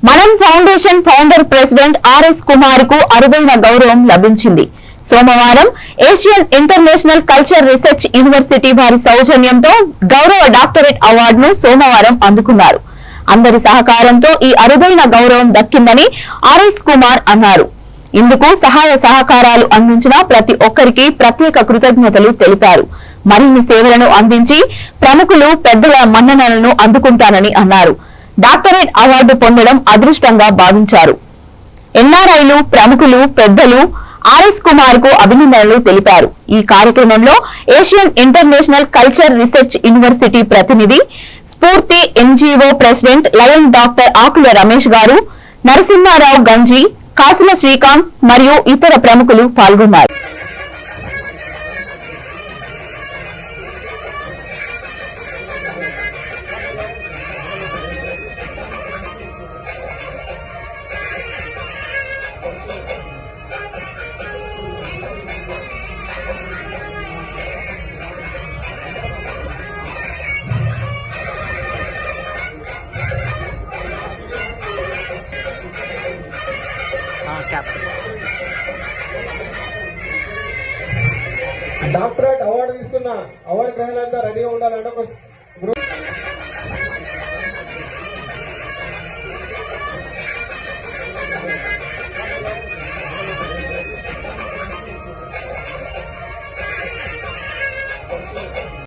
మనం foundation founder president RS Kumar కు అరుదైన గౌరవం లభించింది. సోమవారం Asian international culture research university వారి సౌజన్యంతో గౌరవ డాక్టరేట్ అవార్డును సోమవారం అందుకున్నారు. అందరి సహకారంతో ఈ అరుదైన గౌరవం దక్కిందని ఆర్ఎస్ కుమార్ అన్నారు. ఇందుకు సహాయ సహకారాలు అందించిన ప్రతి ఒక్కరికి ప్రత్యేక కృతజ్ఞతలు తెలిపారు. మరిన్ని సేవలను అందించి ప్రముఖులు పెద్దల మన్ననలను అందుకుంటానని అన్నారు. డాక్టరేట్ అవార్డు పొందడం అదృష్టంగా భావించారు. ఎన్ఆర్ఐలు, ప్రముఖులు, పెద్దలు ఆర్ఎస్ కుమార్ కు అభినందనలు తెలిపారు. ఈ కార్యక్రమంలో Asian international culture research university ప్రతినిధి, స్ఫూర్తి ఎన్జీఓ ప్రెసిడెంట్ లయన్ డాక్టర్ ఆకుల రమేష్ గారు, నరసింహారావు గంజి, కాసుల శ్రీకాంత్ మరియు ఇతర ప్రముఖులు పాల్గొన్నారు. డాక్టరేట్ అవార్డు తీసుకున్న అవార్డు గ్రహీతలంతా రెడీగా ఉండాలంటే